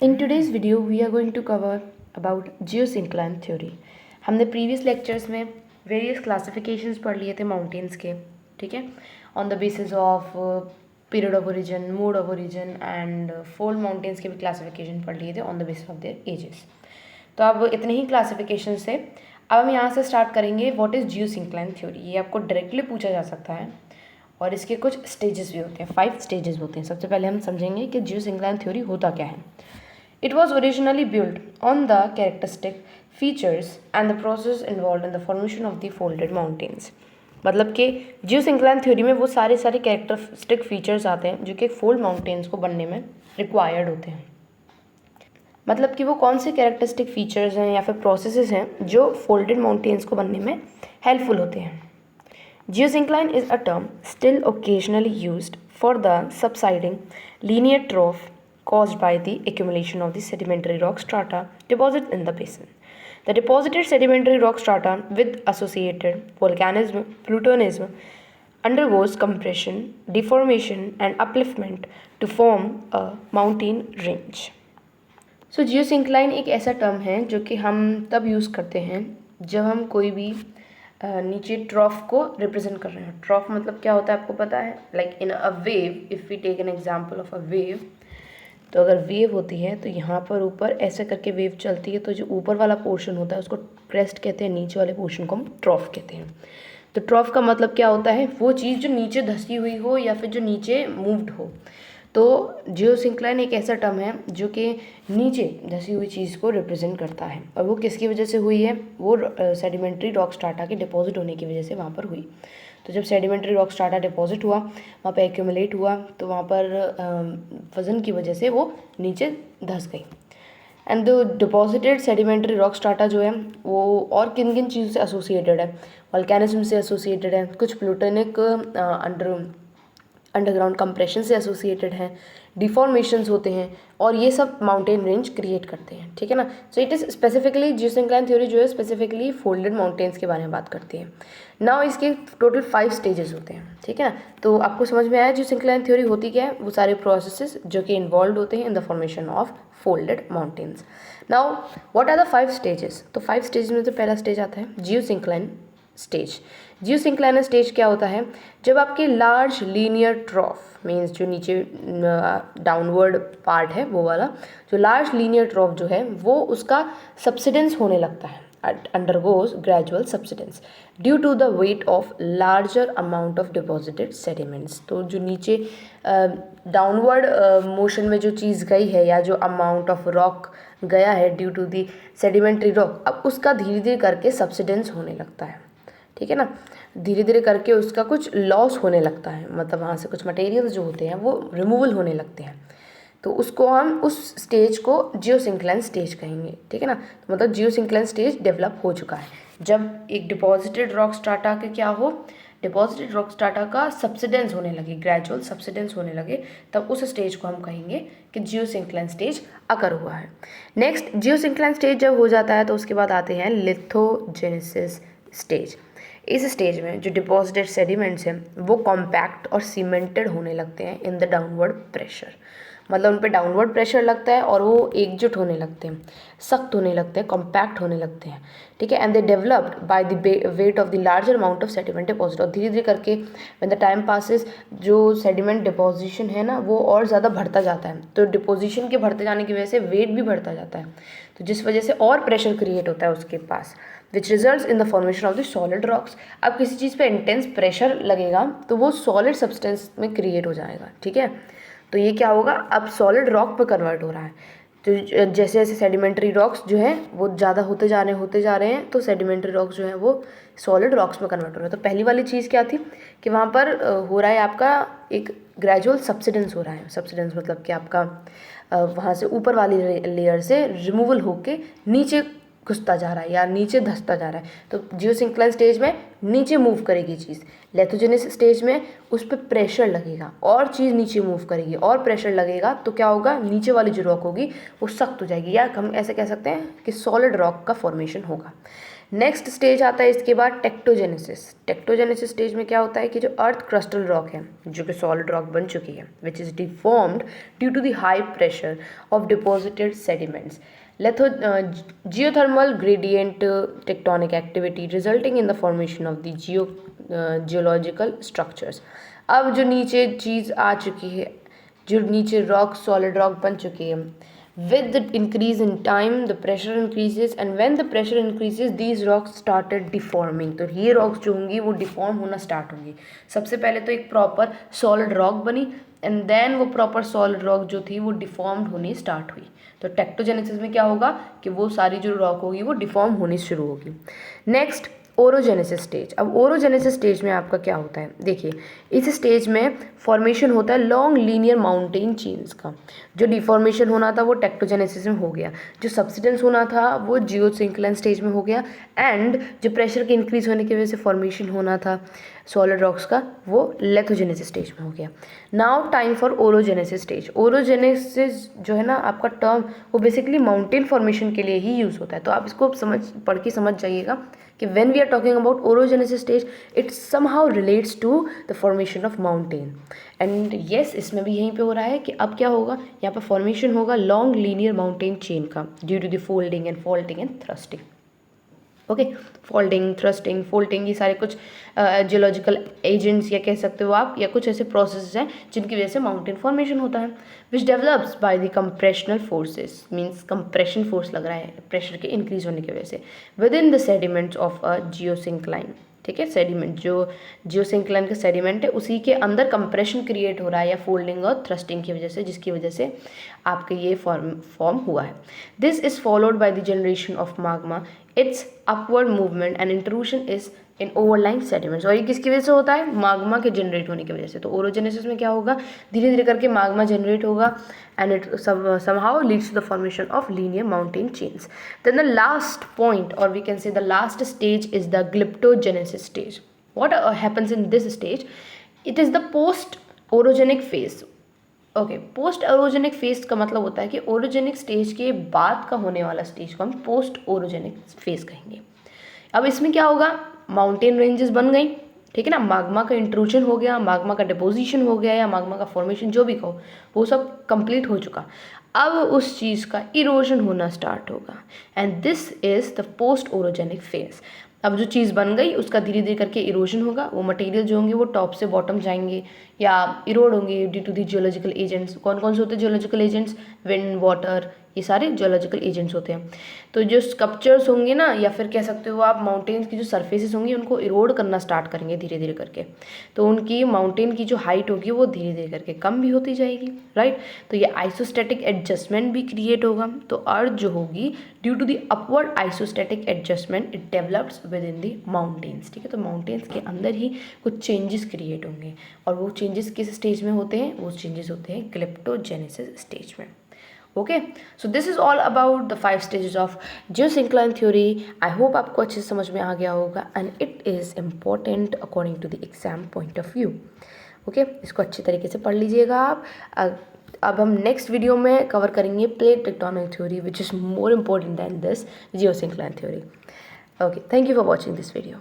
In today's video, we are going to cover about geosyncline theory. हमने previous lectures में various classifications पढ़ लिए थे माउंटेन्स के, ठीक है, on the basis of period of origin, mode of origin and fold mountains के भी क्लासिफिकेशन पढ़ लिए थे on the basis of their edges. तो अब इतने ही क्लासिफिकेशन से अब हम यहाँ से स्टार्ट करेंगे व्हाट इज़ जियोसिंक्लाइन थ्योरी. ये आपको डायरेक्टली पूछा जा सकता है और इसके कुछ स्टेजेस भी होते हैं, 5 स्टेजेस होते हैं. सबसे पहले हम समझेंगे कि जियोसिंक्लाइन थ्योरी होता क्या है. It was originally built on the characteristic features and the process involved in the formation of the folded mountains. मतलब कि जियोसिंक्लाइन थ्योरी में वो सारे कैरेक्टरिस्टिक फीचर्स आते हैं जो कि फोल्ड माउंटेन्स को बनने में रिक्वायर्ड होते हैं. मतलब कि वो कौन से कैरेक्टरिस्टिक फीचर्स हैं या फिर प्रोसेसेस हैं जो फोल्डेड माउंटेन्स को बनने में हेल्पफुल होते हैं. Geosyncline is a term still occasionally used for the subsiding linear ट्रॉफ caused by the accumulation of the sedimentary rock strata deposited in the basin. The deposited sedimentary rock strata with associated volcanism, plutonism undergoes compression, deformation and upliftment to form a mountain range. So geosyncline एक ऐसा term है जो कि हम तब use करते हैं जब हम कोई भी नीचे ट्रॉफ को रिप्रेजेंट कर रहे हैं. ट्रॉफ मतलब क्या होता है आपको पता है, like in a wave, if we take an example of a wave. तो अगर वेव होती है तो यहाँ पर ऊपर ऐसे करके वेव चलती है, तो जो ऊपर वाला पोर्शन होता है उसको क्रेस्ट कहते हैं, नीचे वाले पोर्शन को हम ट्रॉफ कहते हैं. तो ट्रॉफ का मतलब क्या होता है, वो चीज़ जो नीचे धसी हुई हो या फिर जो नीचे मूव्ड हो. तो जियोसिंक्लाइन एक ऐसा टर्म है जो कि नीचे धसी हुई चीज़ को रिप्रेजेंट करता है. और वो किसकी वजह से हुई है, वो सेडिमेंट्री रॉक स्ट्राटा के डिपॉजिट होने की वजह से वहाँ पर हुई. तो जब सेडिमेंट्री रॉक स्ट्राटा डिपॉजिट हुआ, वहाँ पे एक्यूमुलेट हुआ, तो वहाँ पर वज़न की वजह से वो नीचे धस गई. And the deposited sedimentary rock strata जो है वो और किन किन चीज़ों से एसोसिएटेड है, वोल्केनिज्म से एसोसिएटेड है, कुछ प्लूटोनिक अंडरग्राउंड कंप्रेशन से एसोसिएटेड हैं, डिफॉर्मेशंस होते हैं और ये सब माउंटेन रेंज क्रिएट करते हैं. ठीक है ना. So it is specifically geosyncline theory जो है स्पेसिफिकली फोल्डेड माउंटेन्स के बारे में बात करती है. नाउ इसके टोटल 5 स्टेजेस होते हैं. ठीक है ना. तो आपको समझ में आया जियोसिंक्लाइन थ्योरी होती क्या है, वो सारे प्रोसेसेस जो कि इन्वॉल्व होते हैं in the formation of folded mountains. Now what are the 5 stages. तो 5 स्टेज में तो पहला स्टेज आता है जियोसिंक्लाइन स्टेज. जियोसिंक्लाइन स्टेज क्या होता है, जब आपके लार्ज लीनियर ट्रॉफ मीन्स जो नीचे डाउनवर्ड पार्ट है वो वाला, जो लार्ज लीनियर ट्रॉफ जो है वो उसका सबसिडेंस होने लगता है, undergoes gradual subsidence due to the weight of larger amount of deposited sediments. तो जो नीचे डाउनवर्ड मोशन में जो चीज़ गई है या जो अमाउंट ऑफ रॉक गया है due to the sedimentary rock, अब उसका धीरे धीरे करके सबसिडेंस होने लगता है. ठीक है ना. धीरे धीरे करके उसका कुछ लॉस होने लगता है, मतलब वहाँ से कुछ मटेरियल्स जो होते हैं वो रिमूवल होने लगते हैं. तो उसको हम उस स्टेज को जियोसिंक्लाइन स्टेज कहेंगे. ठीक है ना. तो मतलब जियोसिंक्लाइन स्टेज डेवलप हो चुका है जब एक डिपॉजिटेड रॉक स्ट्राटा के क्या हो, डिपॉजिटेड रॉक स्ट्राटा का सबसिडेंस होने लगे, ग्रेजुअल सबसिडेंस होने लगे, तब उस स्टेज को हम कहेंगे कि जियोसिंक्लाइन स्टेज अकर हुआ है. नेक्स्ट जियोसिंक्लाइन स्टेज जब हो जाता है तो उसके बाद आते हैं लिथोजेनेसिस स्टेज. इस स्टेज में जो डिपॉजिटेड सेडिमेंट्स हैं वो कॉम्पैक्ट और सीमेंटेड होने लगते हैं इन द डाउनवर्ड प्रेशर. मतलब उन पर डाउनवर्ड प्रेशर लगता है और वो एकजुट होने लगते हैं, सख्त होने लगते हैं, कॉम्पैक्ट होने लगते हैं. ठीक है. And they developed by the weight of the larger amount of sediment deposit. और धीरे धीरे करके व्हेन द टाइम पासिस जो सेडिमेंट डिपोजिशन है ना वो और ज़्यादा बढ़ता जाता है. तो डिपोजिशन के बढ़ते जाने की वजह से वेट भी बढ़ता जाता है, तो जिस वजह से और प्रेशर क्रिएट होता है उसके पास, which result in the formation of the solid rocks. अब किसी चीज़ पे इंटेंस प्रेशर लगेगा तो वो सॉलिड सब्सटेंस में क्रिएट हो जाएगा. ठीक है. तो ये क्या होगा, अब सॉलिड रॉक पे कन्वर्ट हो रहा है. तो जैसे जैसे सेडिमेंट्री रॉक्स जो हैं वो ज़्यादा होते जा रहे हैं, तो सेडिमेंट्री रॉक्स जो हैं वो सॉलिड रॉक्स में कन्वर्ट हो रहे हैं. तो पहली वाली चीज़ क्या थी कि वहाँ पर हो रहा है आपका एक ग्रेजुअल सबसिडेंस हो रहा है. सबसिडेंस मतलब कि आपका वहाँ से ऊपर वाली लेयर से रिमूवल होके नीचे घुसता जा रहा है या नीचे धंसता जा रहा है. तो जियोसिंक्लाइन स्टेज में नीचे मूव करेगी चीज़. लिथोजेनेसिस स्टेज में उस पर प्रेशर लगेगा और चीज़ नीचे मूव करेगी और प्रेशर लगेगा, तो क्या होगा, नीचे वाली जो रॉक होगी वो सख्त हो जाएगी, या हम ऐसे कह सकते हैं कि सॉलिड रॉक का फॉर्मेशन होगा. नेक्स्ट स्टेज आता है इसके बाद टेक्टोजेनेसिस। टेक्टोजेनेसिस स्टेज में क्या होता है कि जो अर्थ क्रस्टल रॉक है, जो कि सॉलिड रॉक बन चुकी है, which is deformed due to the high pressure of deposited sediments, geothermal gradient tectonic activity resulting in the formation of the geological structures। अब जो नीचे चीज़ आ चुकी है, जो नीचे रॉक सॉलिड रॉक बन चुकी है, with the increase in time the pressure increases, and when the pressure increases these rocks started deforming। तो ये रॉक्स जो होंगी वो डिफॉर्म होना स्टार्ट होंगी। सबसे पहले तो एक प्रॉपर सॉलिड रॉक बनी, एंड देन वो प्रॉपर सॉलिड रॉक जो थी वो डिफॉर्म्ड होनी स्टार्ट हुई। तो टेक्टोजेनेसिस में क्या होगा कि वो सारी जो रॉक होगी वो डिफॉर्म होनी शुरू होगी। Next orogenesis stage. अब ओरोजेनेसिस स्टेज में आपका क्या होता है, देखिए इस स्टेज में फॉर्मेशन होता है लॉन्ग लीनियर माउंटेन चेन्स का। जो डिफॉर्मेशन होना था वो टेक्टोजेनेसिस में हो गया, जो सब्सिडेंस होना था वो जियोसिंक्लाइन स्टेज में हो गया, एंड जो प्रेशर के इंक्रीज होने की वजह से फॉर्मेशन होना था सॉलिड रॉक्स का वो लेथोजेनेसिस स्टेज में हो गया। Now time for orogenesis stage. Orogenesis जो है ना आपका टर्म वो बेसिकली माउंटेन फॉर्मेशन के लिए ही यूज़ होता है, तो आप इसको पढ़ के समझ जाइएगा कि when we are talking about orogenesis stage it somehow relates to the formation of mountain, and yes इसमें भी यहीं पे हो रहा है कि अब क्या होगा, यहाँ पे फॉर्मेशन होगा लॉन्ग लीनियर माउंटेन चेन का due to the folding and faulting and thrusting. Okay, folding, thrusting, folding ये सारे कुछ जियोलॉजिकल एजेंट्स या कह सकते हो आप, या कुछ ऐसे प्रोसेस हैं जिनकी वजह से माउंटेन फॉर्मेशन होता है, which develops by the compressional forces, means compression force लग रहा है प्रेशर के इंक्रीज होने की वजह से with in the sediments of a geosyncline. ठीक है, सेडिमेंट जो जियोसिंक्लाइन का सेडिमेंट है उसी के अंदर कंप्रेशन क्रिएट हो रहा है या फोल्डिंग और थ्रस्टिंग की वजह से, जिसकी वजह से आपके ये फॉर्म हुआ है। This is followed by the generation of Magma, it's upward movement and intrusion is in overline sediments. और ये किसकी वजह से होता है, माग्मा के जनरेट होने की वजह से। तो ओरोजेनेसिस में क्या होगा, धीरे धीरे करके माग्मा जनरेट होगा and it somehow leads to the formation of linear mountain chains. Then the last point, or we can say the last stage, is the glyptogenesis stage. What happens in this stage? It is the post orogenic phase. Okay, post orogenic phase का मतलब होता है कि orogenic stage के बाद का होने वाला स्टेज को हम पोस्ट ओरोजेनिक फेज कहेंगे। अब इसमें क्या होगा, माउंटेन रेंजेस बन गई, ठीक है ना, माग्मा का इंट्रूजन हो गया, माग्मा का डिपोजिशन हो गया या माग्मा का फॉर्मेशन जो भी कहो वो सब कंप्लीट हो चुका। अब उस चीज़ का इरोजन होना स्टार्ट होगा, and this is the post orogenic phase. अब जो चीज़ बन गई उसका धीरे धीरे करके इरोजन होगा, वो मटेरियल जो होंगे वो टॉप से बॉटम जाएंगे या इरोड होंगे due to the geological agents. कौन कौन से होते हैं जियोलॉजिकल एजेंट्स, विंड, वाटर, ये सारे जियोलॉजिकल एजेंट्स होते हैं। तो जो स्कल्पचर्स होंगे ना, या फिर कह सकते हो आप माउंटेन्स की जो सरफेसेस होंगी उनको इरोड करना स्टार्ट करेंगे धीरे धीरे करके, तो उनकी माउंटेन की जो हाइट होगी वो धीरे धीरे करके कम भी होती जाएगी, राइट। तो ये आइसोस्टैटिक एडजस्टमेंट भी क्रिएट होगा। तो अर्थ जो होगी due to the upward isostatic adjustment it develops within the mountains. ठीक है, तो माउंटेन्स के अंदर ही कुछ चेंजेस क्रिएट होंगे, और वो चेंजेस किस स्टेज में होते हैं, वो चेंजेस होते हैं ग्लिप्टोजेनेसिस स्टेज में। Okay, so this is all about the 5 stages of geosyncline theory. I hope आपको अच्छे से समझ में आ गया होगा, and it is important according to the exam point of view. Okay, इसको अच्छी तरीके से पढ़ लीजिएगा आप। अब हम नेक्स्ट वीडियो में कवर करेंगे plate tectonic theory, which is more important than this geosyncline theory. Okay, thank you for watching this video.